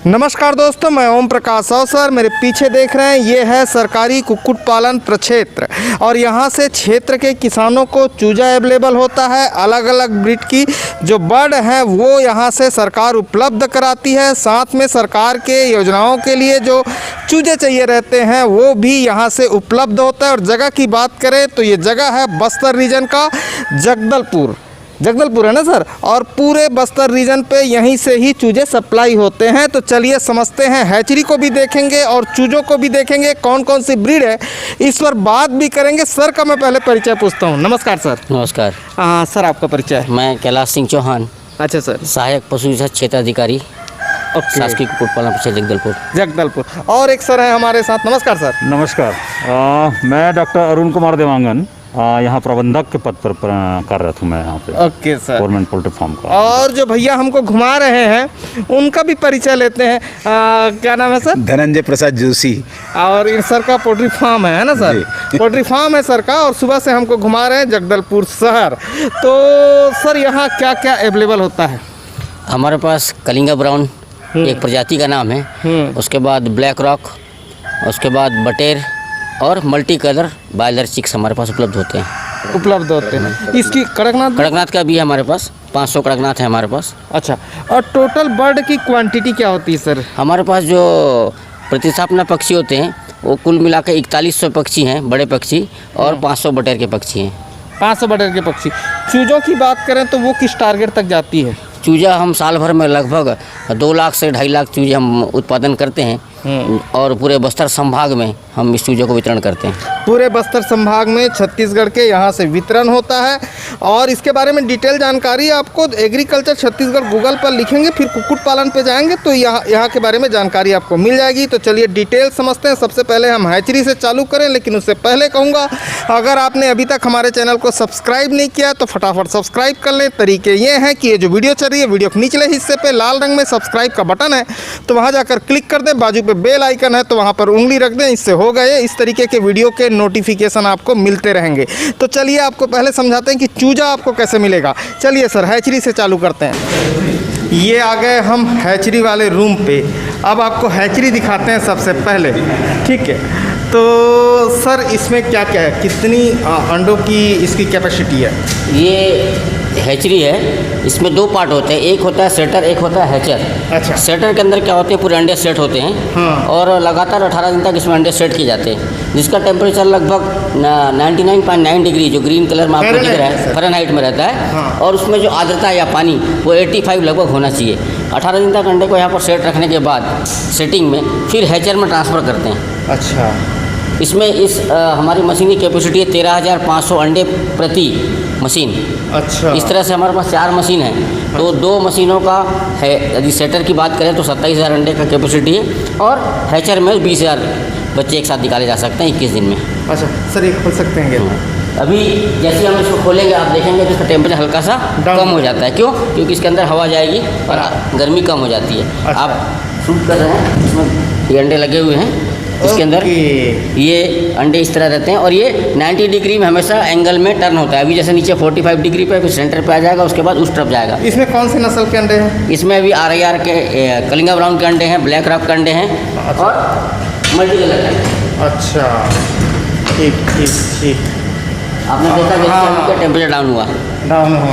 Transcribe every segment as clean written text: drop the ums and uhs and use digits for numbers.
नमस्कार दोस्तों, मैं ओम प्रकाश अवसर। मेरे पीछे देख रहे हैं ये है सरकारी कुक्कुट पालन प्रक्षेत्र और यहाँ से क्षेत्र के किसानों को चूजा अवेलेबल होता है। अलग अलग ब्रीड की जो बर्ड हैं वो यहाँ से सरकार उपलब्ध कराती है। साथ में सरकार के योजनाओं के लिए जो चूजे चाहिए रहते हैं वो भी यहाँ से उपलब्ध होता है। और जगह की बात करें तो ये जगह है बस्तर रीजन का जगदलपुर है ना सर। और पूरे बस्तर रीजन पे यहीं से ही चूजे सप्लाई होते हैं। तो चलिए समझते हैं, हैचरी को भी देखेंगे और चूजों को भी देखेंगे, कौन कौन सी ब्रीड है इस पर बात भी करेंगे। सर का मैं पहले परिचय पूछता हूँ। नमस्कार सर। नमस्कार। सर आपका परिचय? मैं कैलाश सिंह चौहान। अच्छा सर। सहायक पशु विकास क्षेत्राधिकारी, शासकीय कुक्कुट पालन प्रक्षेत्र जगदलपुर। और एक सर है हमारे साथ। नमस्कार सर। नमस्कार। मैं डॉक्टर अरुण कुमार देवांगन, यहाँ प्रबंधक के पद पर कार्यरत हूँ मैं यहाँ पे। Okay sir. Government poultry farm का। और जो भैया हमको घुमा रहे हैं उनका भी परिचय लेते हैं। क्या नाम है सर? धनंजय प्रसाद जोशी। और इन सर का पोल्ट्री फार्म है ना सर? पोल्ट्री फार्म है सर का। और सुबह से हमको घुमा रहे हैं जगदलपुर शहर। तो सर यहाँ क्या क्या अवेलेबल होता है? हमारे पास कलिंगा ब्राउन एक प्रजाति का नाम है, उसके बाद ब्लैक रॉक, उसके बाद बटेर और मल्टी कलर बॉयलर चिक्स हमारे पास उपलब्ध होते हैं। इसकी कड़कनाथ का भी है हमारे पास। 500 कड़कनाथ है हमारे पास। अच्छा। और टोटल बर्ड की क्वांटिटी क्या होती है सर? हमारे पास जो प्रतिस्थापना पक्षी होते हैं वो कुल मिलाकर 4100 पक्षी हैं, बड़े पक्षी, और 500 बटेर के पक्षी हैं। 500 बटेर के पक्षी। चूजों की बात करें तो वो किस टारगेट तक जाती है? चूजा हम साल भर में लगभग 2 लाख से 2.5 लाख चूजे हम उत्पादन करते हैं। और पूरे बस्तर संभाग में हम इस चूजों को वितरण करते हैं। पूरे बस्तर संभाग में छत्तीसगढ़ के यहाँ से वितरण होता है। और इसके बारे में डिटेल जानकारी आपको एग्रीकल्चर छत्तीसगढ़ गूगल पर लिखेंगे, फिर कुक्कुट पालन पे जाएंगे तो यहाँ के बारे में जानकारी आपको मिल जाएगी। तो चलिए डिटेल समझते हैं। सबसे पहले हम हैचरी से चालू करें, लेकिन उससे पहले कहूँगा अगर आपने अभी तक हमारे चैनल को सब्सक्राइब नहीं किया तो फटाफट सब्सक्राइब कर लें। तरीके ये हैं कि ये जो वीडियो चल रही है, वीडियो के निचले हिस्से पे लाल रंग में सब्सक्राइब का बटन है, तो वहाँ जाकर क्लिक कर दें। बाजू पे बेल आइकन है तो वहाँ पर उंगली रख दें। इससे हो गए इस तरीके के वीडियो के नोटिफिकेशन आपको मिलते रहेंगे। तो चलिए आपको पहले समझाते हैं कि चूजा आपको कैसे मिलेगा। चलिए सर हैचरी से चालू करते हैं। ये आ गए हम हैचरी वाले रूम पे। अब आपको हैचरी दिखाते हैं सबसे पहले, ठीक है? तो सर इसमें क्या क्या है, कितनी अंडों की इसकी कैपेसिटी है? ये हैचरी है, इसमें 2 पार्ट होते हैं, एक होता है सेटर, एक होता है हैचर। अच्छा। सेटर के अंदर क्या होते हैं, पूरे अंडे सेट होते हैं। हाँ। और लगातार 18 दिन तक इसमें अंडे सेट किए जाते हैं, जिसका टेम्परेचर लगभग 99.9 डिग्री, जो ग्रीन कलर में आपको दिख रहा है, फ़ारेनहाइट में रहता है। हाँ। और उसमें जो आर्द्रता या पानी वो 85 लगभग होना चाहिए। 18 दिन तक अंडे को यहाँ पर सेट रखने के बाद सेटिंग में फिर हैचर में ट्रांसफ़र करते हैं। अच्छा। इसमें हमारी मशीन की कैपेसिटी है 13,500 अंडे प्रति मशीन। अच्छा। इस तरह से हमारे पास 4 मशीन है, तो 2 मशीनों का है। यदि सेटर की बात करें तो 27,000 अंडे का कैपेसिटी है, और हैचर में 20,000 बच्चे एक साथ निकाले जा सकते हैं 21 दिन में। अच्छा सर, ये खोल सकते हैं क्या? अभी जैसे हम इसको खोलेंगे आप देखेंगे कि इसका टेम्परेचर हल्का सा कम हो जाता है। क्यों? क्योंकि इसके अंदर हवा जाएगी और गर्मी कम हो जाती है। अच्छा। आप शूट कर रहे हैं, इसमें ये अंडे लगे हुए हैं इसके अंदर। ये अंडे इस तरह रहते हैं और ये 90 डिग्री में हमेशा एंगल में टर्न होता है। अभी जैसे नीचे 45 डिग्री पे, फिर सेंटर पे आ जाएगा, उसके बाद उस तरफ जाएगा। इसमें कौन सी नस्ल के अंडे हैं? इसमें अभी RIR के कलिंगा ब्राउन के अंडे हैं, ब्लैक रॉक के अंडे हैं। अच्छा। और मल्टी कलर के। अच्छा, ठीक ठीक ठीक। आपने देखा जैसे टेम्परेचर डाउन हुआ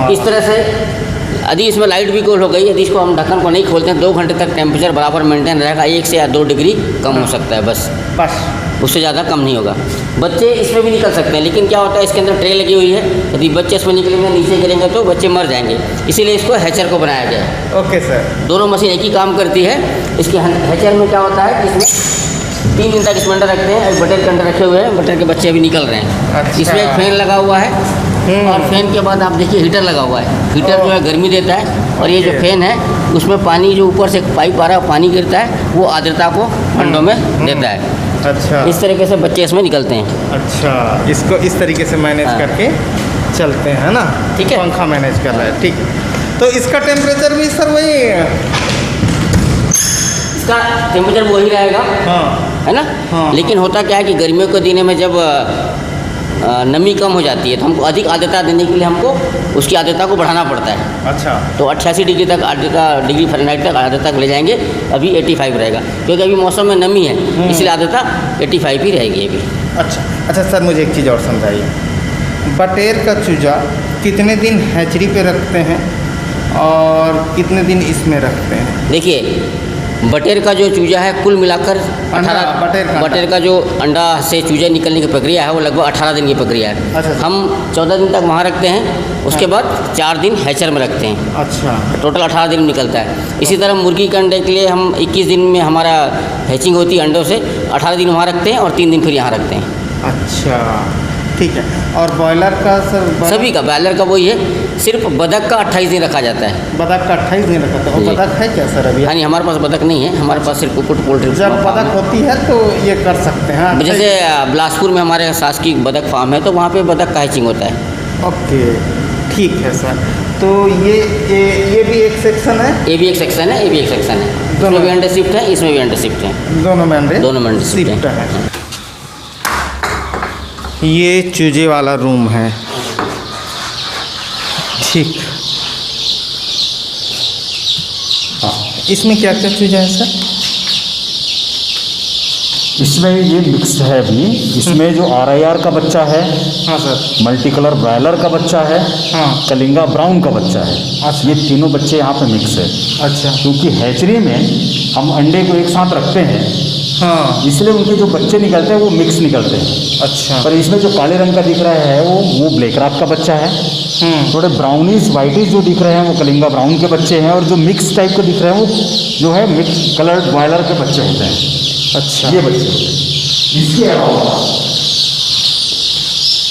इस तरह से। यदि इसमें लाइट भी कूल हो गई, यदि इसको हम ढक्कन को नहीं खोलते हैं 2 घंटे तक टेम्परेचर बराबर मेंटेन रहेगा। 1 से या 2 डिग्री कम हो सकता है बस, उससे ज़्यादा कम नहीं होगा। बच्चे इसमें भी निकल सकते हैं, लेकिन क्या होता है इसके अंदर ट्रे लगी हुई है, यदि बच्चे इसमें निकलेंगे नीचे गिरेंगे तो बच्चे मर जाएंगे। इसीलिए इसको हैचर को बनाया गया है। Okay sir. दोनों मशीन एक ही काम करती है। इसके हैचर में क्या होता है कि इसमें 3 दिन तक इसमें अंडे रखते हैं। एक बटेर के अंडे रखे हुए हैं, बटेर के बच्चे अभी निकल रहे हैं। अच्छा। इसमें एक फैन लगा हुआ है, और फैन के बाद आप देखिए हीटर लगा हुआ है। हीटर जो है गर्मी देता है, और ये जो फैन है उसमें पानी, जो ऊपर से पाइप आ रहा है पानी गिरता है, वो आर्द्रता को अंडों में देता है। अच्छा। इस तरीके से बच्चे इसमें निकलते हैं। अच्छा, इसको इस तरीके से मैनेज करके चलते हैं ना? ठीक है। पंखा मैनेज कर रहा है, ठीक। तो इसका टेम्परेचर भी सर वही इसका टेम्परेचर वही रहेगा। हाँ। है ना? हाँ। लेकिन होता क्या है कि गर्मियों के दिन में जब नमी कम हो जाती है, तो हमको अधिक आर्द्रता देने के लिए हमको उसकी आर्द्रता को बढ़ाना पड़ता है। अच्छा। तो 88 डिग्री तक आर्द्रता, डिग्री फ़ारेनहाइट तक आर्द्रता ले जाएंगे, अभी 85 रहेगा, क्योंकि अभी मौसम में नमी है, इसलिए आर्द्रता 85 ही रहेगी अभी। अच्छा सर, मुझे एक चीज़ और समझाइए, बटेर का चूजा कितने दिन हैचरी पे रखते हैं और कितने दिन इसमें रखते हैं? देखिए, बटेर का जो चूजा है कुल मिलाकर 18, बटेर का जो अंडा से चूजे निकलने की प्रक्रिया है वो लगभग 18 दिन की प्रक्रिया है। अच्छा। हम 14 दिन तक वहाँ रखते हैं, उसके बाद 4 दिन हैचर में रखते हैं। अच्छा। टोटल 18 दिन निकलता है। इसी तरह मुर्गी के अंडे के लिए हम 21 दिन में हमारा हैचिंग होती है अंडों से, 18 दिन वहाँ रखते हैं और 3 दिन फिर यहाँ रखते हैं। अच्छा, ठीक है। और बॉयलर का सर? सभी का, बॉयलर का वही है, सिर्फ बतख का 28 दिन रखा जाता है। बतख का 28 दिन रखा था। और बतख है क्या सर अभी? हाँ नहीं, हमारे पास बतख नहीं है, हमारे पास सिर्फ कुक्कुट पोल्ट्री। जब बतख होती है तो ये कर सकते हैं। जैसे बिलासपुर में हमारे सास की बतख फार्म है, तो वहाँ पे बतख का हैचिंग होता है। ओके, ठीक है सर। तो ये भी एक सेक्शन है? ये भी एक सेक्शन है, ये भी एक सेक्शन है। दोनों भी अंडे शिफ्ट है, इसमें भी अंडे शिफ्ट है। दोनों में अंडे शिफ्ट है। ये चूजे वाला रूम है, ठीक। इसमें क्या क्या चूजा है सर? इसमें ये मिक्स्ड है अभी। इसमें जो RIR का बच्चा है, हाँ सर, मल्टी कलर ब्रायलर का बच्चा है, हाँ, कलिंगा ब्राउन का बच्चा है। अच्छा। ये तीनों बच्चे यहाँ पे मिक्स है। अच्छा। क्योंकि हैचरी में हम अंडे को एक साथ रखते हैं, हाँ, इसलिए उनके जो बच्चे निकलते हैं वो मिक्स निकलते हैं। अच्छा। पर इसमें जो काले रंग का दिख रहा है वो ब्लैक रॉक का बच्चा है। थोड़े ब्राउनिश वाइटिश जो दिख रहे हैं वो कलिंगा ब्राउन के बच्चे हैं, और जो मिक्स टाइप के दिख रहे हैं वो जो है मिक्स कलर्ड बॉयलर के बच्चे होते हैं। अच्छा, ये बच्चे होते हैं। इसके अलावा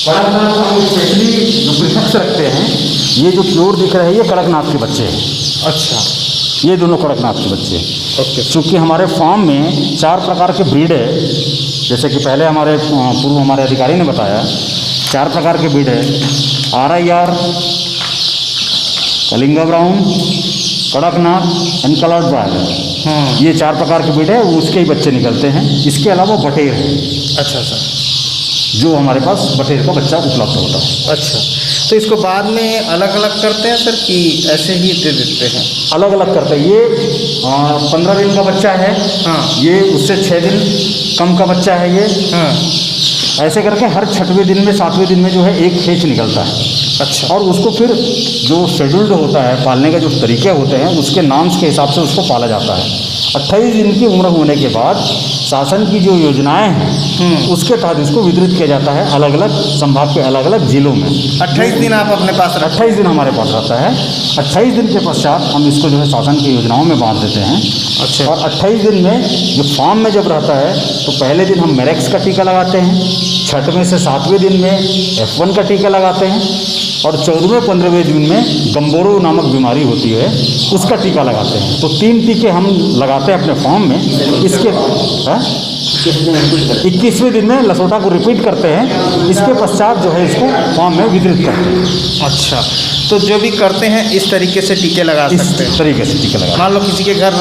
कड़कनाथ का हम स्पेशली जो प्रिफिक्स रखते हैं, ये जो प्योर दिख रहे हैं ये कड़कनाथ के बच्चे हैं। अच्छा, ये दोनों कड़कनाथ के बच्चे। ओके। चूँकि हमारे फार्म में 4 प्रकार के ब्रीड है, जैसे कि पहले हमारे पूर्व हमारे अधिकारी ने बताया, 4 प्रकार के ब्रीड है। RIR, Kalinga brown, Kadaknath and coloured broiler. हाँ, ये 4 प्रकार के ब्रीड है, उसके ही बच्चे निकलते हैं। इसके अलावा बटेर है। अच्छा सर, जो हमारे पास बटेर का बच्चा उपलब्ध होता है। अच्छा। तो इसको बाद में अलग अलग करते हैं सर कि ऐसे ही दे देते हैं? अलग अलग करते हैं। ये 15 दिन का बच्चा है। हाँ, ये उससे 6 दिन कम का बच्चा है ये। हाँ, ऐसे करके हर 6वें दिन में 7वें दिन में जो है एक हैच निकलता है। अच्छा। और उसको फिर जो शेड्यूल्ड होता है, पालने के जो तरीके होते हैं उसके नाम्स के हिसाब से उसको पाला जाता है। 28 दिन की उम्र होने के बाद शासन की जो योजनाएं हैं उसके तहत इसको वितरित किया जाता है अलग अलग संभाग के अलग अलग जिलों में। 28 दिन आप अपने पास रखते हैं? 28 दिन हमारे पास रहता है। 28 दिन के पश्चात हम इसको जो है शासन की योजनाओं में बांट देते हैं। अच्छा। और 28 दिन में जो फार्म में जब रहता है तो पहले दिन हम मेरेक्स का टीका लगाते हैं, 6वें से 7वें दिन में F1 का टीका लगाते हैं, और 14वें 15वें दिन में गम्बोरो नामक बीमारी होती है उसका टीका लगाते हैं। तो 3 टीके हम लगाते हैं अपने फार्म में। इसके 21वें दिन में लसोटा को रिपीट करते हैं। इसके पश्चात जो है इसको फार्म में वितरित करते हैं। अच्छा, तो जो भी करते हैं इस तरीके से टीके लगा सकते हैं? इस तरीके से टीके लगा। मान लो किसी के घर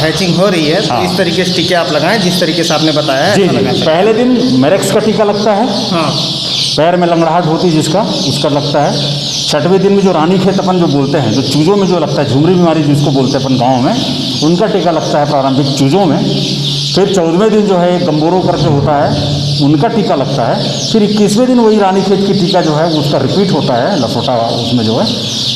हैचिंग हो रही है, हाँ, तो इस तरीके से टीके आप लगाएं जिस तरीके से आपने बताया है। जी जी। पहले दिन मेरेक्स का टीका लगता है। हाँ, पैर में लंगड़ाहट होती है जिसका, उसका लगता है। 6वें दिन में जो रानीखेत अपन जो बोलते हैं, जो चूजों में जो लगता है, झुमरी बीमारी जिसको बोलते हैं अपन गाँव में, उनका टीका लगता है प्रारंभिक चूजों में। फिर 14वें दिन जो है गम्बोरो करके होता है, उनका टीका लगता है। फिर 21वें दिन वही रानीखेत की टीका जो है उसका रिपीट होता है, लसोटा उसमें जो है।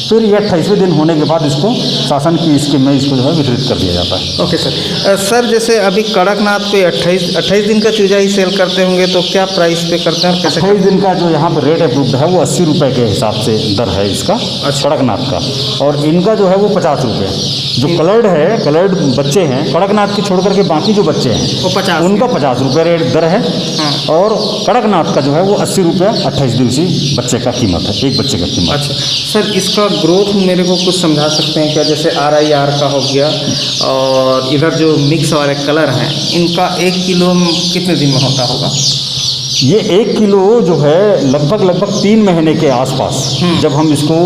फिर ये 28वें दिन होने के बाद इसको शासन की स्कीम में इसको जो है वितरित कर दिया जाता है। Okay sir. सर जैसे अभी कड़कनाथ पे 28 दिन का चूजा ही सेल करते होंगे, तो क्या प्राइस पे करते हैं और कैसे? 28 दिन का जो यहाँ पर रेट अप्रूव्ड है वो 80 रुपये के हिसाब से दर है इसका। अच्छा। कड़कनाथ का। और इनका जो है वो 50 रुपये। जो कलर्ड है, कलर्ड बच्चे हैं कड़कनाथ के छोड़ करके बाकी जो बच्चे हैं वो 50, उनका 50 रुपये रेट दर है। हाँ। और कड़कनाथ का जो है वो 80 रुपये 28 दिवसीय बच्चे का कीमत है, एक बच्चे का कीमत। अच्छा सर, इसका ग्रोथ मेरे को कुछ समझा सकते हैं क्या? जैसे RIR का हो गया और इधर जो मिक्स वाले कलर हैं, इनका 1 किलो कितने दिन में होता होगा? ये 1 किलो जो है लगभग 3 महीने के आसपास जब हम इसको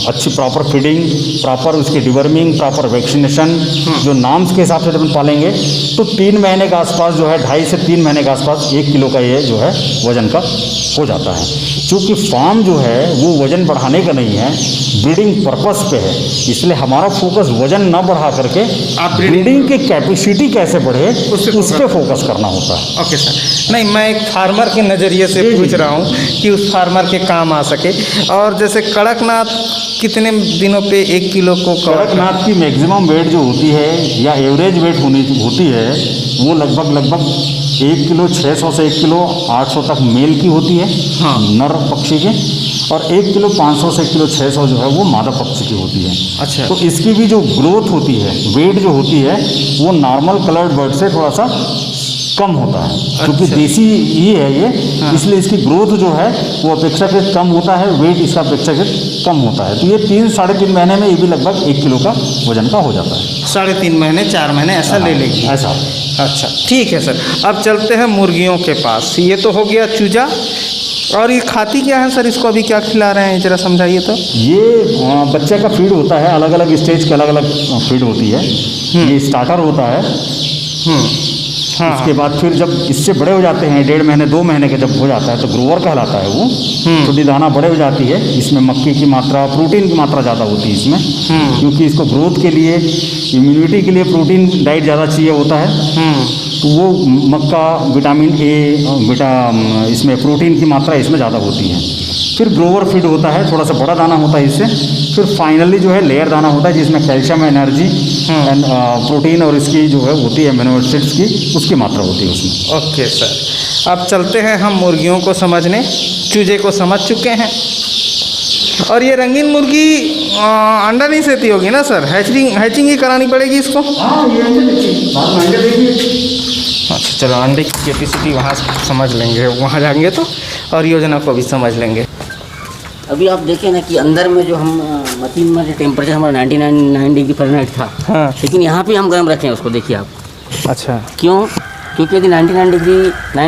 अच्छी प्रॉपर फीडिंग, प्रॉपर उसकी डिवर्मिंग, प्रॉपर वैक्सीनेशन जो नाम्स के हिसाब से जब हम पालेंगे तो 3 महीने के आसपास जो है 2.5 से 3 महीने के आसपास 1 किलो का ये जो है वज़न का हो जाता है। क्योंकि फार्म जो है वो वज़न बढ़ाने का नहीं है, ब्रीडिंग पर्पस पे है, इसलिए हमारा फोकस वज़न ना बढ़ा करके आप ब्रीडिंग की कैपेसिटी कैसे बढ़े उस पर फोकस करना होता है। Okay sir. नहीं, मैं एक फार्मर के नज़रिए से पूछ रहा हूँ कि उस फार्मर के काम आ सके। और जैसे कड़कनाथ कितने दिनों पे 1 किलो को कड़कनाथ की मैक्सिमम वेट जो होती है या एवरेज वेट होती है वो लगभग 1 किलो 600 से 1 किलो 800 तक मेल की होती है, हाँ, नर पक्षी के, और 1 किलो 500 से 1 किलो 600 जो है वो मादा पक्षी की होती है। अच्छा। तो इसकी भी जो ग्रोथ होती है, वेट जो होती है वो नॉर्मल कलर्ड बर्ड से थोड़ा सा कम होता है, क्योंकि अच्छा। देसी ही है ये, हाँ। इसलिए इसकी ग्रोथ जो है वो अपेक्षाकृत कम होता है, वेट इसका अपेक्षाकृत कम होता है। तो ये 3-3.5 महीने में ये भी लगभग 1 किलो का वजन का हो जाता है। 3.5 महीने 4 महीने ऐसा ले लेगी। ऐसा। अच्छा, ठीक है सर। अब चलते हैं मुर्गियों के पास। ये तो हो गया चूजा, और ये खाती क्या है सर? इसको अभी क्या खिला रहे हैं, जरा समझाइए तो। ये बच्चे का फीड होता है, अलग अलग स्टेज के अलग अलग फीड होती है। ये स्टार्टर होता है। हाँ, उसके बाद फिर जब इससे बड़े हो जाते हैं, 1.5 महीने 2 महीने के जब हो जाता है तो ग्रोवर कहलाता है वो। थोड़ी दाना बड़े हो जाती है, इसमें मक्की की मात्रा, प्रोटीन की मात्रा ज़्यादा होती है इसमें, क्योंकि इसको ग्रोथ के लिए, इम्यूनिटी के लिए प्रोटीन डाइट ज़्यादा चाहिए होता है। तो वो मक्का, विटामिन ए, इसमें प्रोटीन की मात्रा इसमें ज़्यादा होती है। फिर ग्रोवर फीड होता है, थोड़ा सा बड़ा दाना होता है इससे। फिर फाइनली जो है लेयर दाना होता है जिसमें कैल्शियम, एनर्जी एंड प्रोटीन और इसकी जो है होती है अमीनो एसिड्स की, उसकी मात्रा होती है उसमें। Okay sir. अब चलते हैं हम मुर्गियों को समझने। चूजे को समझ चुके हैं, और ये रंगीन मुर्गी अंडा नहीं सेती होगी ना सर? हैचिंग ही करानी पड़ेगी इसको। अच्छा, चलो अंडे की कैपेसिटी वहाँ समझ लेंगे, वहाँ जाएंगे तो, और योजना को भी समझ लेंगे। अभी आप देखें ना कि अंदर में जो हम मशीन में जो टेम्परेचर हमारा 99 डिग्री फ़ारेनहाइट था, हाँ। लेकिन यहाँ पे हम गर्म रखें उसको, देखिए आप। अच्छा। क्यों? क्योंकि यदि 9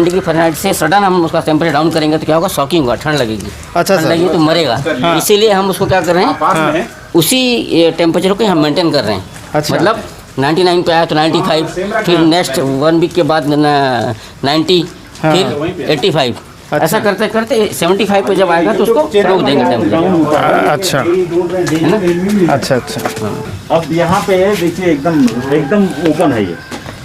डिग्री फ़ारेनहाइट से सडन हम उसका टेम्परेचर डाउन करेंगे तो क्या होगा? शॉकिंग होगा, ठंड लगेगी। अच्छा ठंड सर। लगेगी तो मरेगा। हाँ। इसीलिए हम उसको क्या कर रहे हैं, उसी टेम्परेचर को हम मेंटेन कर रहे हैं। अच्छा। मतलब 99 पे आया तो 95, फिर नेक्स्ट 1 वीक के बाद 90, हाँ। फिर 85। अच्छा। ऐसा करते करते 75 पे जब आएगा तो उसको रोक देंगे टेम्परेचर। अच्छा, है ना? अच्छा अच्छा। अब यहाँ पे देखिए एकदम ओपन है ये।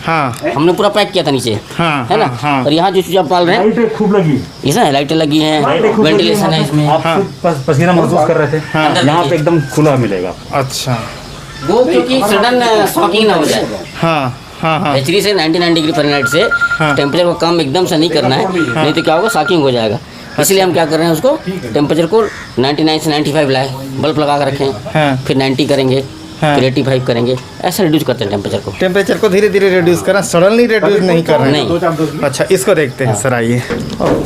हाँ हमने पूरा पैक किया था नीचे, हाँ, है ना? हाँ। और यहाँ जो चीज़ आप पाल रहे हैं, लाइटें खूब लगी, इसमें लाइटें लगी हैं, वेंटिलेशन है इसमें। आप खुद पसीना महसूस कर रहे थे। हाँ। यहाँ पे एकदम खुला मिलेगा। अच्छा। वो क्योंकि सडन शॉकिंग ना हो जाए। हाँ हाँ हाँ। एचडी से 99 डिग्री फ़ारेनहाइट से हाँ। टेम्परेचर को कम एकदम से नहीं करना है, नहीं तो क्या होगा? शॉकिंग हो जाएगा। इसलिए हम क्या कर रहे हैं, उसको टेम्परेचर को 99 से 95 लाए, बल्ब लगा कर रखें। हाँ। फिर 90 करेंगे, हाँ। फिर 85 करेंगे, ऐसे रिड्यूस करते हैं टेम्परेचर को धीरे धीरे रिड्यूस करना, सडनली रिड्यूस नहीं कर रहे हैं। नहीं। अच्छा, इसको देखते हैं सर, आइए।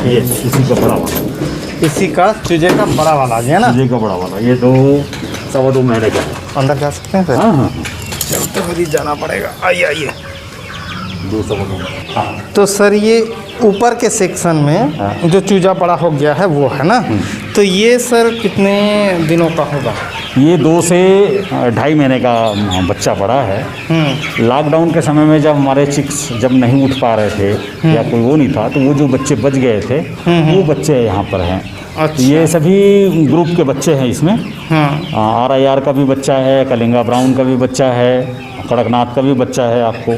ये इसी का बड़ा वाला, इसी का चूजे का बड़ा वाला आ गया ना? ये का बड़ा वाला, ये 2-2.25 महीने का है। अंदर जा सकते हैं सर? हाँ हाँ, चलते हुए जाना पड़ेगा। आइए आइए। 2.25। हाँ। तो सर ये ऊपर के सेक्शन में हाँ। जो चूजा बड़ा हो गया है वो है ना? तो ये सर कितने दिनों का होगा? ये 2 से 2.5 महीने का बच्चा बड़ा है। लॉकडाउन के समय में जब हमारे चिक्स जब नहीं उठ पा रहे थे या कोई वो नहीं था, तो वो जो बच्चे बच गए थे वो बच्चे यहाँ पर हैं। अच्छा। ये सभी ग्रुप के बच्चे हैं इसमें। हाँ। RIR का भी बच्चा है, कलिंगा ब्राउन का भी बच्चा है, कड़कनाथ का भी बच्चा है। आपको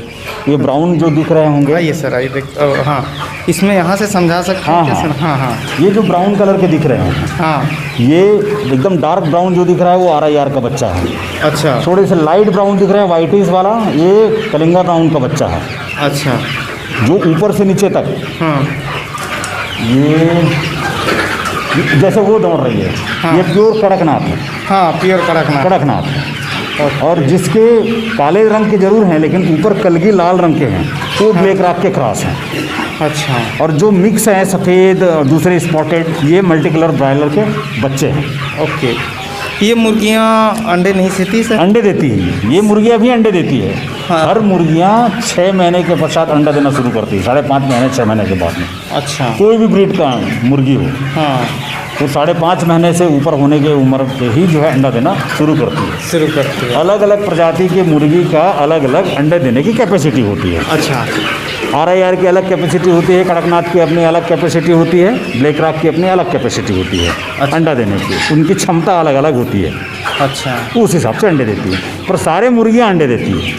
ये ब्राउन जो दिख रहे होंगे, आइए सर, आइए देख। हाँ, इसमें यहाँ से समझा सकते हैं क्या सर? हाँ हाँ। ये जो ब्राउन कलर के दिख रहे हैं, हाँ। ये एकदम डार्क ब्राउन जो दिख रहा है वो RIR का बच्चा है। अच्छा। थोड़े से लाइट ब्राउन दिख रहे हैं, वाइटिश वाला, ये कलिंगा ब्राउन का बच्चा है। अच्छा। जो ऊपर से नीचे तक, हाँ ये जैसे वो दौड़ रही है, हाँ। ये प्योर कड़कनाथ है। हाँ, प्योर कड़कनाथ। और जिसके काले रंग के जरूर हैं लेकिन ऊपर कलगी लाल रंग के हैं, वो ब्लैक रॉक के क्रॉस हैं। अच्छा। और जो मिक्स है सफ़ेद और दूसरे स्पॉटेड, ये मल्टी कलर ब्रायलर के बच्चे हैं। ओके। ये मुर्गियाँ अंडे नहीं देती सर? अंडे देती है, ये मुर्गियाँ भी अंडे देती है। हाँ। हर मुर्गियाँ 6 महीने के पश्चात अंडा देना शुरू करती है, 5.5 महीने 6 महीने के बाद में। अच्छा। कोई भी ब्रीड का मुर्गी हो हाँ, तो 5.5 महीने से ऊपर होने के उम्र पे ही जो है अंडा देना शुरू करती है। शुरू करती है। अलग अलग प्रजाति के मुर्गी का अलग अलग अंडे देने की कैपेसिटी होती है। अच्छा। RIR की अलग कैपेसिटी होती है, कड़कनाथ की अपनी अलग कैपेसिटी होती है, ब्लैक रॉक की अपनी अलग कैपेसिटी होती है अंडा देने की। उनकी क्षमता अलग अलग होती है, अच्छा। उस हिसाब से अंडे देती है। पर सारे मुर्गियाँ अंडे देती है,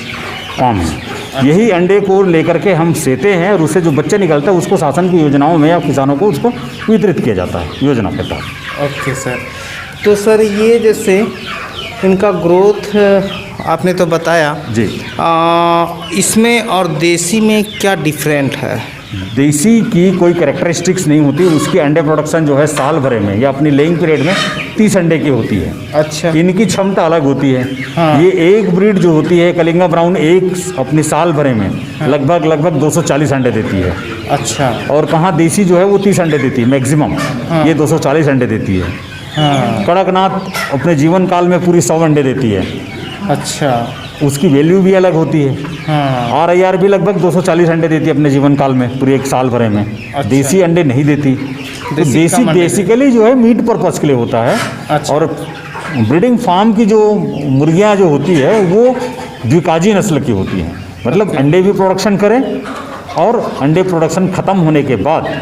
कम है। यही अंडे को लेकर के हम सेते हैं और उससे जो बच्चे निकलता है उसको शासन की योजनाओं में या किसानों को उसको वितरित किया जाता है योजना के तहत। Okay sir. तो सर ये जैसे इनका ग्रोथ आपने तो बताया जी। इसमें और देसी में क्या डिफरेंट है? देसी की कोई कैरेक्टरिस्टिक्स नहीं होती, उसकी अंडे प्रोडक्शन जो है साल भरे में या अपनी लेइंग पीरियड में 30 अंडे की होती है। अच्छा। इनकी क्षमता अलग होती है। हाँ। ये एक ब्रीड जो होती है कलिंगा ब्राउन, एक अपनी साल भरे में लगभग 240 अंडे देती है। अच्छा। और कहाँ देसी जो है वो 30 अंडे देती है मैक्सिमम। हाँ। ये 240 अंडे देती है। हाँ। कड़कनाथ अपने जीवन काल में पूरी 100 अंडे देती है। अच्छा। उसकी वैल्यू भी अलग होती है। हाँ। RIR भी लगभग 240 अंडे देती है अपने जीवन काल में पूरे एक साल भरे में। अच्छा। देसी अंडे नहीं देती। तो देसी देसी कम अंडे बेसिकली जो है मीट पर्पज के लिए होता है। अच्छा। और ब्रीडिंग फार्म की जो मुर्गियां जो होती है वो द्विकाजी नस्ल की होती हैं, मतलब अंडे भी प्रोडक्शन करें और अंडे प्रोडक्शन ख़त्म होने के बाद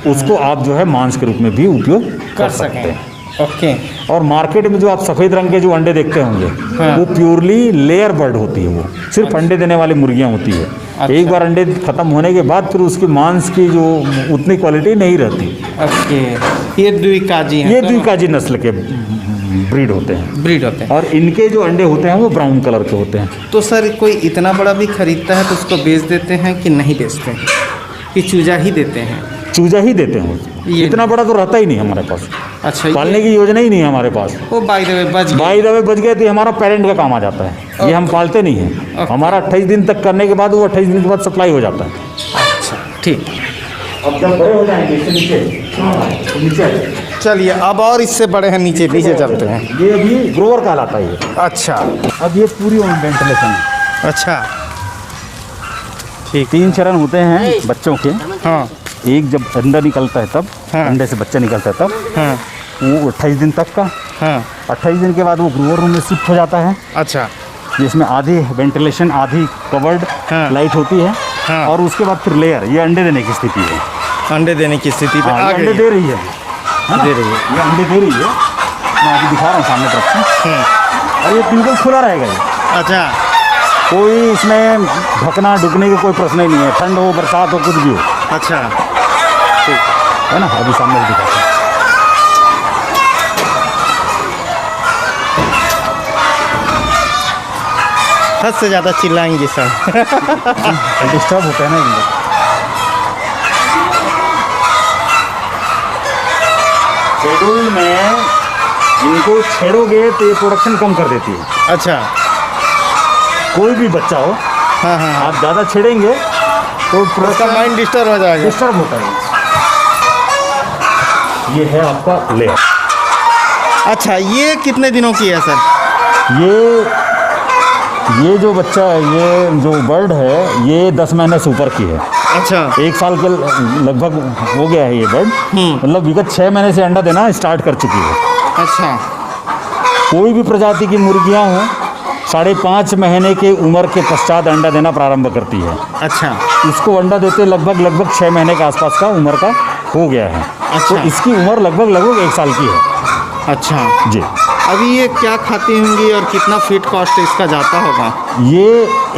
उसको आप जो है मांस के रूप में भी उपयोग कर सकते हैं। ओके। और मार्केट में जो आप सफ़ेद रंग के जो अंडे देखते होंगे हाँ। वो प्योरली लेयर बर्ड होती है, वो सिर्फ अंडे देने वाली मुर्गियां होती है। अच्छा। एक बार अंडे ख़त्म होने के बाद फिर उसकी मांस की जो उतनी क्वालिटी नहीं रहती। ओके। ये द्विकाजी हैं? ये द्विकाजी नस्ल के ब्रीड होते हैं। ब्रीड होते हैं। और इनके जो अंडे होते हैं वो ब्राउन कलर के होते हैं। तो सर कोई इतना बड़ा भी खरीदता है तो उसको बेच देते हैं कि नहीं बेचते हैं, कि चूजा ही देते हैं? चूजा ही देते हैं, ये- इतना बड़ा तो रहता ही नहीं हमारे पास। अच्छा। पालने की योजना ही नहीं है हमारे पास। वो बाय द वे बच गए। बाई दवे बच गए तो ये हमारा पेरेंट का काम आ जाता है, ये हम पालते नहीं हैं। हमारा 28 दिन तक करने के बाद वो 28 दिन के बाद सप्लाई हो जाता है। अच्छा, ठीक। अब जब बड़े हो जाएंगे इससे नीचे चलिए अब और इससे बड़े हैं, नीचे चलते हैं। ये अभी ग्रोवर कहलाता है ये। अच्छा। अब ये पूरी वेंटिलेशन है। अच्छा। ठीक। 3 चरण होते हैं बच्चों के। हाँ। एक जब अंडा निकलता है तब, हाँ। अंडे से बच्चा निकलता है तब, हाँ। वो 28 दिन तक का। हाँ। 28 दिन के बाद वो ग्रोवर रूम में शिफ्ट हो जाता है, अच्छा। जिसमें आधी वेंटिलेशन आधी कवर्ड हाँ। लाइट होती है। हाँ। और उसके बाद फिर लेयर, ये अंडे देने की स्थिति है। अंडे देने की स्थिति पे हाँ, आ ये अंडे गई। दे रही है ना? दे रही है। ये अंडे दे रही है, मैं अभी दिखा रहा हूँ सामने तरफ से। और ये बिल्कुल खुला रहेगा ये, अच्छा। कोई इसमें ढकना ढुकने का कोई प्रश्न ही नहीं है, ठंड हो बरसात हो कुछ भी हो, अच्छा। है ना? अभी सामने दिखा रहा हद से ज़्यादा चिल्लाएंगे सर। हूँ। डिस्टर्ब होता है ना इन लोग। शेड्यूल में इनको छेड़ोगे तो ये प्रोडक्शन कम कर देती है। अच्छा। कोई भी बच्चा हो, हाँ हाँ हाँ। आप ज़्यादा छेड़ेंगे तो उसका प्रोडक्शन माइंड डिस्टर्ब हो जाएगा। डिस्टर्ब होता है। ये है आपका लेयर। अच्छा, ये कितने दिनों की है सर? ये जो बच्चा है, ये जो बर्ड है, ये 10 महीने से ऊपर की है। अच्छा। 1 साल के लगभग हो गया है ये बर्ड। मतलब विगत 6 महीने से अंडा देना स्टार्ट कर चुकी है। अच्छा। कोई भी प्रजाति की मुर्गियां हों, 5.5 महीने के उम्र के पश्चात अंडा देना प्रारंभ करती है। अच्छा। इसको अंडा देते लगभग 6 महीने के आसपास का उम्र का हो गया है। अच्छा। तो इसकी उम्र लगभग 1 साल की है। अच्छा जी। अभी ये क्या खाती होंगी और कितना फीड कॉस्ट इसका जाता होगा? ये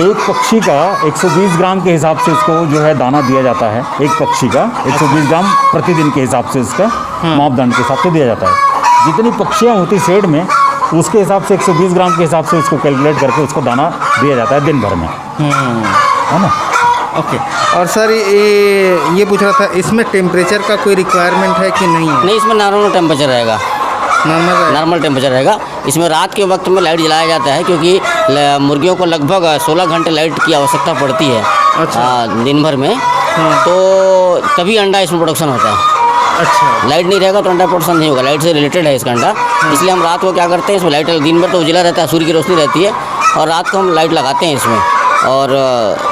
एक पक्षी का 120 ग्राम के हिसाब से इसको जो है दाना दिया जाता है। एक पक्षी का 120 ग्राम प्रतिदिन के हिसाब से इसका मापदंड के हिसाब से दिया जाता है। जितनी पक्षियाँ होती शेड में उसके हिसाब से 120 ग्राम के हिसाब से उसको कैलकुलेट करके उसको दाना दिया जाता है दिन भर में, है ना? ओके। और सर ये पूछ रहा था, इसमें टेम्परेचर का कोई रिक्वायरमेंट है कि नहीं है? नहीं, इसमें नॉर्मल टेम्परेचर रहेगा। नॉर्मल। नॉर्मल टेम्परेचर रहेगा। इसमें रात के वक्त में लाइट जलाया जाता है क्योंकि मुर्गियों को लगभग 16 घंटे लाइट की आवश्यकता पड़ती है। अच्छा। दिन भर में। तो तभी अंडा इसमें प्रोडक्शन होता है। अच्छा। लाइट नहीं रहेगा तो अंडा प्रोडक्शन नहीं होगा। लाइट से रिलेटेड है इसका अंडा। इसलिए हम रात को क्या करते हैं, इसमें लाइट, दिन भर तो उजला रहता है, सूर्य की रोशनी रहती है, और रात को हम लाइट लगाते हैं इसमें। और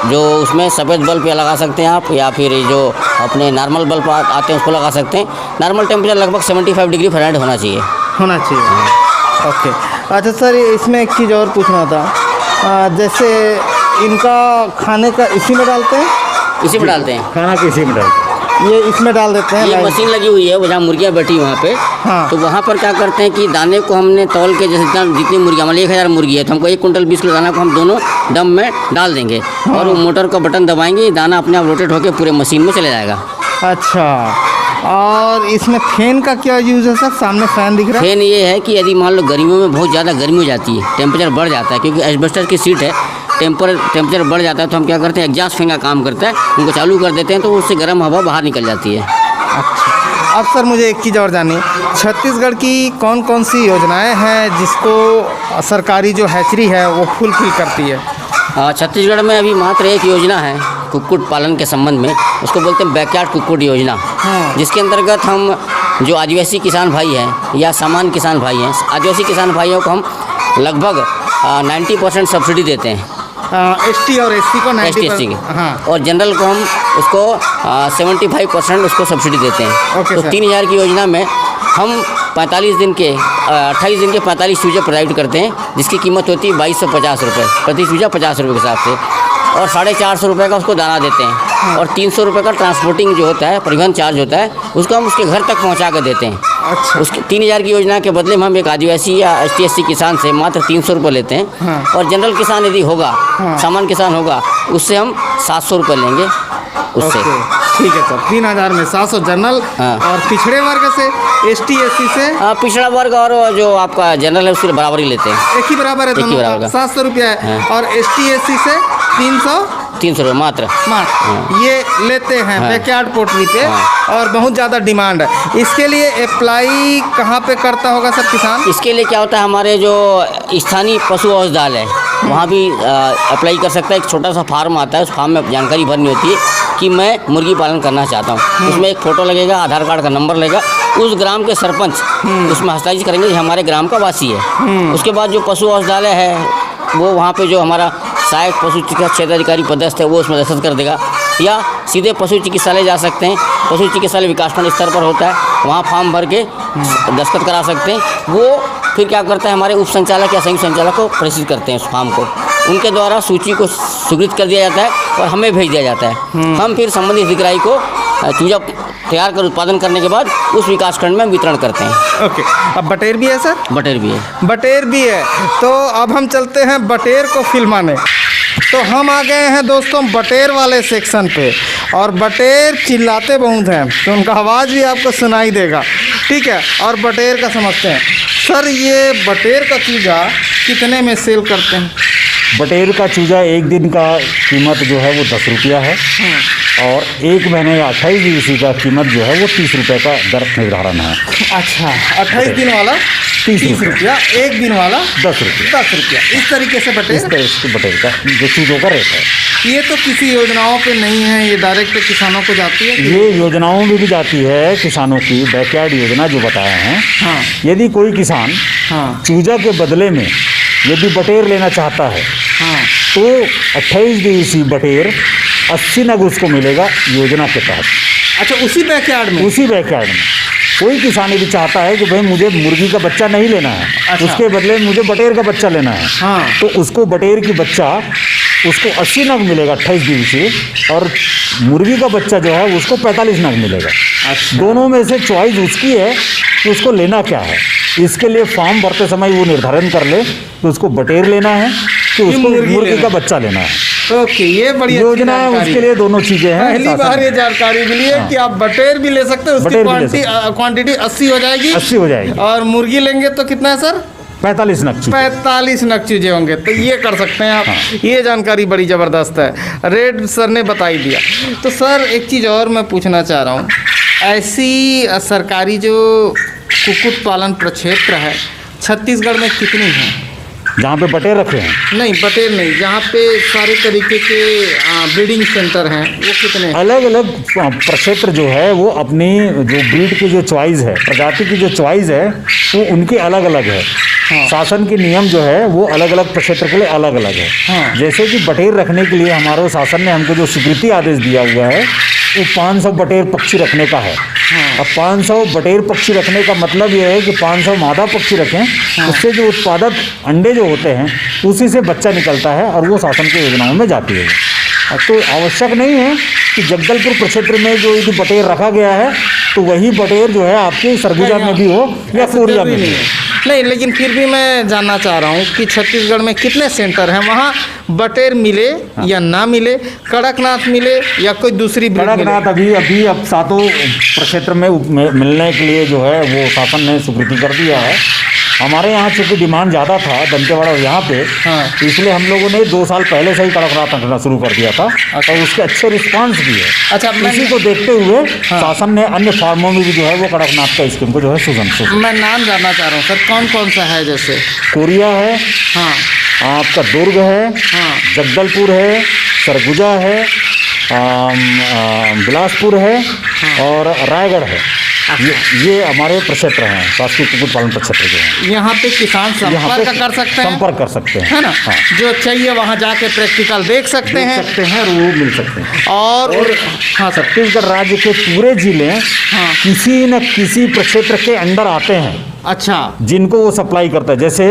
जो उसमें सफ़ेद बल्ब या लगा सकते हैं आप, या फिर जो अपने नॉर्मल बल्ब आते हैं उसको लगा सकते हैं। नॉर्मल टेम्परेचर लगभग 75 डिग्री फ़ारेनहाइट होना चाहिए। ओके। अच्छा सर, इसमें एक चीज़ और पूछना था, जैसे इनका खाने का इसी में डालते हैं? इसी में डालते हैं, खाना किसी में डालते हैं, ये इसमें डाल देते हैं? ये लाइट। मशीन लगी हुई है, वो जहाँ मुर्गियाँ बैठी वहाँ पे। हाँ। तो वहाँ पर क्या करते हैं कि दाने को हमने तौल के, जैसे जितनी मुर्गियाँ, मान लीजिए 1000 मुर्गी है, तो हमको 1 कुंटल 20 किलो दाना को हम दोनों डम में डाल देंगे, और वो मोटर का बटन दबाएंगे, दाना अपने आप रोटेट होकर पूरे मशीन में चले जाएगा। अच्छा, और इसमें फैन का क्या यूज़ है सर? सामने फैन दिख रहा है। फैन ये है कि यदि मान लो गर्मियों में बहुत ज़्यादा गर्मी हो जाती है, टेम्परेचर बढ़ जाता है, क्योंकि एस्बेस्टस की सीट है, टेम्परेचर बढ़ जाता है, तो हम क्या करते हैं, एग्जॉस्ट फैन का काम करता है, उनको चालू कर देते हैं, तो उससे गर्म हवा बाहर निकल जाती है। अच्छा, अब सर मुझे एक चीज़ और जानिए, छत्तीसगढ़ की कौन कौन सी योजनाएं हैं जिसको सरकारी जो हैचरी है वो फुलफिल करती है? छत्तीसगढ़ में अभी मात्र एक योजना है कुक्कुट पालन के संबंध में, उसको बोलते हैं बैकयार्ड कुक्कुट योजना, जिसके अंतर्गत हम जो आदिवासी किसान भाई हैं या सामान्य किसान भाई हैं, आदिवासी किसान भाइयों को हम लगभग 90% सब्सिडी देते हैं। एसटी और एससी को 90%? ST हाँ। और जनरल को हम उसको 75% उसको सब्सिडी देते हैं। ओके तो सर। 3000 की योजना में हम 28 दिन के 45 चूजे प्रोवाइड करते हैं, जिसकी कीमत होती है 2250 रुपये प्रति चूजा, 50 रुपये के हिसाब से, और 450 रुपये का उसको दाना देते हैं, और 300 रुपये का ट्रांसपोर्टिंग जो होता है, परिवहन चार्ज होता है, उसको हम उसके घर तक पहुंचा कर देते हैं। अच्छा। उसके 3000 की योजना के बदले में हम एक आदिवासी या ST SC किसान से मात्र 300 रुपये लेते हैं। हाँ। और जनरल किसान यदि होगा, सामान्य किसान होगा, उससे हम 700 रुपये लेंगे उससे। ओके, ठीक है सर। 3000 में 700 जनरल। हाँ। और पिछड़े वर्ग से, ST SC से? पिछड़ा वर्ग और जो आपका जनरल है उसके बराबर ही लेते हैं, एक ही बराबर है एक ही दोनों बराबर का, का। 700 रुपया है। हाँ। और ST SC से 300 रुपये मात्र। ये लेते हैं हाँ। बैकयार्ड पोल्ट्री पे। हाँ। और बहुत ज़्यादा डिमांड है इसके लिए। अप्लाई कहाँ पे करता होगा सर किसान? इसके लिए क्या होता है, हमारे जो स्थानीय पशु औषधालय है वहाँ भी अप्लाई कर सकता है। एक छोटा सा फार्म आता है, उस फार्म में जानकारी भरनी होती है कि मैं मुर्गी पालन करना चाहता हूँ। उसमें एक फ़ोटो लगेगा, आधार कार्ड का नंबर लगेगा, उस ग्राम के सरपंच उसमें हस्ताक्षर करेंगे कि हमारे ग्राम का वासी है। उसके बाद जो पशु औषधालय है वो वहाँ पे जो हमारा सहायक पशु चिकित्सा क्षेत्राधिकारी पदस्थ है वो उसमें दस्तखत कर देगा, या सीधे पशु चिकित्सालय जा सकते हैं। पशु चिकित्सालय विकासखंड स्तर पर होता है, वहाँ फॉर्म भर के दस्तखत करा सकते हैं। वो फिर क्या करता है, हमारे उप संचालक या संयुक्त संचालक को प्रेषित करते हैं उस फॉर्म को, उनके द्वारा सूची को स्वीकृत कर दिया जाता है और हमें भेज दिया जाता है। हम फिर संबंधित अधिकारी को चूजा तैयार कर उत्पादन करने के बाद उस विकासखंड में वितरण करते हैं। ओके। अब बटेर भी है सर? बटेर भी है। बटेर भी है। तो अब हम चलते हैं बटेर को फिल्माने। तो हम आ गए हैं दोस्तों बटेर वाले सेक्शन पे, और बटेर चिल्लाते बहुत हैं तो उनका आवाज़ भी आपको सुनाई देगा, ठीक है। और बटेर का समझते हैं सर, ये बटेर का चूजा कितने में सेल करते हैं? बटेर का चूजा एक दिन का कीमत जो है वो 10 रुपया है, और एक महीने का 28 दिवसीय का कीमत जो है वो 30 रुपये का दर निर्धारण है। अच्छा, 28 दिन वाला 30 रुपया, एक दिन वाला 10 रुपया। 10 रुपया, इस तरीके से इस बटेर। तरह से बटेर का जो चूजों का रेट है। ये तो किसी योजनाओं पे नहीं है, ये डायरेक्ट किसानों को जाती है? ये योजनाओं में भी जाती है किसानों की, बैकयार्ड योजना जो बताया है। हाँ। यदि कोई किसान हाँ। चूजा के बदले में यदि बटेर लेना चाहता है हाँ। तो 28 दिवसीय बटेर 80 नग उसको मिलेगा योजना के तहत। अच्छा, उसी बैकयार्ड में? उसी बैकयार्ड में कोई किसान यदि चाहता है कि भाई मुझे मुर्गी का बच्चा नहीं लेना है, अच्छा। उसके बदले में मुझे बटेर का बच्चा लेना है, हाँ। तो उसको बटेर की बच्चा उसको 80 नग मिलेगा 28 दिवसीय, और मुर्गी का बच्चा जो है उसको 45 नग मिलेगा। अच्छा। दोनों में से चॉइस उसकी है कि उसको लेना क्या है। इसके लिए फॉर्म भरते समय वो निर्धारण कर ले कि उसको बटेर लेना है कि उसको मुर्गी का बच्चा लेना है। ओके, ये बड़ी अच्छी योजना है, जानकारी उसके लिए दोनों चीज़ें हैं। पहली बार ये जानकारी मिली है कि आप बटेर भी ले सकते हैं, उसकी बटेर भी ले क्वांटिटी 80 हो जाएगी। 80 हो जाएगी। और मुर्गी लेंगे तो कितना है सर? 45 नग चूजे। 45 नग चूजे होंगे, तो ये कर सकते हैं आप। ये जानकारी बड़ी ज़बरदस्त है, रेट सर ने बता ही दिया। तो सर एक चीज़ और मैं पूछना चाह रहा हूँ, ऐसी सरकारी जो कुक्कुट पालन प्रक्षेत्र है छत्तीसगढ़ में कितनी है? जहाँ पे बटेर रखे हैं। नहीं बटेर नहीं, जहाँ पे सारे तरीके के ब्रीडिंग सेंटर हैं वो कितने हैं? अलग अलग प्रक्षेत्र जो है वो अपनी जो ब्रीड की जो चॉइस है, प्रजाति की जो चॉइस है वो उनकी अलग अलग है। हाँ। शासन के नियम जो है वो अलग अलग प्रक्षेत्र के लिए अलग अलग है। हाँ। जैसे कि बटेर रखने के लिए हमारे शासन ने हमको जो स्वीकृति आदेश दिया हुआ है वो 500 बटेर पक्षी रखने का है। हाँ। अब 500 बटेर पक्षी रखने का मतलब ये है कि 500 मादा पक्षी रखें। हाँ। उससे जो उत्पादक अंडे जो होते हैं उसी से बच्चा निकलता है और वो शासन की योजनाओं में जाती है। तो आवश्यक नहीं है कि जगदलपुर प्रक्षेत्र में जो यदि बटेर रखा गया है तो वही बटेर जो है आपके सरगुजा में भी हो या कोरिया में भी हो। नहीं, लेकिन फिर भी मैं जानना चाह रहा हूँ कि छत्तीसगढ़ में कितने सेंटर हैं, वहाँ बटेर मिले या ना मिले, कड़कनाथ मिले या कोई दूसरी ब्रीड मिले? कड़कनाथ अब सातों प्रक्षेत्र में मिलने के लिए जो है वो शासन ने स्वीकृति कर दिया है। हमारे यहाँ चूँकि डिमांड ज़्यादा था दंतेवाड़ा यहाँ पे, हाँ। तो इसलिए हम लोगों ने 2 साल पहले से ही कड़कनाथ रखना शुरू कर दिया था और उसके अच्छे रिस्पांस भी है। अच्छा, इसी को देखते हुए शासन ने अन्य फार्मों में भी जो है वो कड़कनाथ का स्कीम को जो है सुगम मैं नाम जानना चाह रहा हूँ सर, कौन कौन सा है? जैसे कोरिया है, हाँ आपका दुर्ग है, हाँ जगदलपुर है, सरगुजा है, बिलासपुर है और रायगढ़ है। ये हमारे प्रक्षेत्र हैं, शासकीय कुक्कुट पालन प्रक्षेत्र जो हैं। यहाँ पे किसान संपर्क कर सकते हैं, संपर्क कर सकते हैं, है ना? हाँ। जो चाहिए वहाँ जाके प्रैक्टिकल देख सकते हैं और वो मिल सकते हैं। और हाँ, छत्तीसगढ़ राज्य के पूरे जिले हाँ। किसी न किसी प्रक्षेत्र के अंडर आते हैं। अच्छा, जिनको वो सप्लाई करता है। जैसे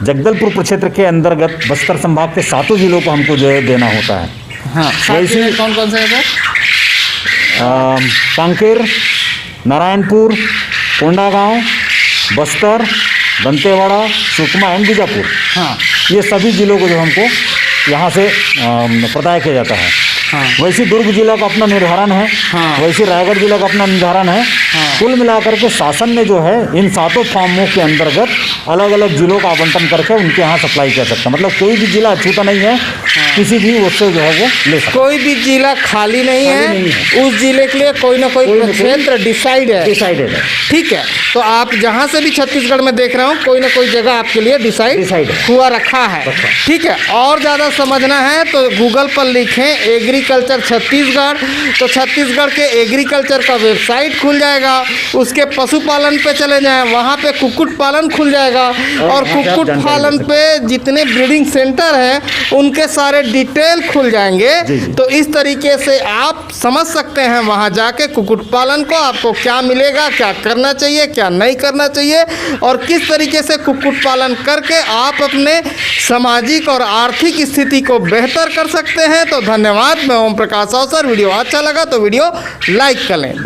जगदलपुर प्रक्षेत्र के अंतर्गत बस्तर संभाग के 7 जिलों को हमको जो है देना होता है। हाँ, वैसे कौन कौन से है सर? कांकेर, नारायणपुर, कोंडागांव, बस्तर, दंतेवाड़ा, सुकमा एंड बीजापुर, हाँ ये सभी जिलों को जो हमको यहाँ से प्रदाय किया जाता है। हाँ वैसे दुर्ग जिला का अपना निर्धारण है, हाँ। वैसे रायगढ़ जिला का अपना निर्धारण है। हाँ। कुल मिलाकर के शासन ने जो है इन 7 फार्मों के अंतर्गत अलग अलग जिलों का आवंटन करके उनके यहाँ सप्लाई कर सकता है। मतलब कोई भी जिला अछूता नहीं है, किसी भी उससे जो है वो ले सकता है। कोई भी जिला खाली नहीं है, उस जिले के लिए कोई ना कोई क्षेत्र डिसाइडेड है। ठीक है, तो आप जहाँ से भी छत्तीसगढ़ में देख रहे हो कोई ना कोई जगह आपके लिए डिसाइड हुआ रखा है। ठीक है, और ज़्यादा समझना है तो गूगल पर लिखें एग्रीकल्चर छत्तीसगढ़, तो छत्तीसगढ़ के एग्रीकल्चर का वेबसाइट खुल जाएगा। उसके पशुपालन पे चले जाएं, वहाँ पे कुक्कुट पालन खुल जाएगा और कुक्कुट पालन पे जितने ब्रीडिंग सेंटर हैं उनके सारे डिटेल खुल जाएंगे। तो इस तरीके से आप समझ सकते हैं वहाँ जाके कुक्कुट पालन को आपको क्या मिलेगा, क्या करना चाहिए, क्या नहीं करना चाहिए और किस तरीके से कुक्कुट पालन करके आप अपने सामाजिक और आर्थिक स्थिति को बेहतर कर सकते हैं। तो धन्यवाद, मैं ओम प्रकाश अवसर। वीडियो अच्छा लगा तो वीडियो लाइक कर लें।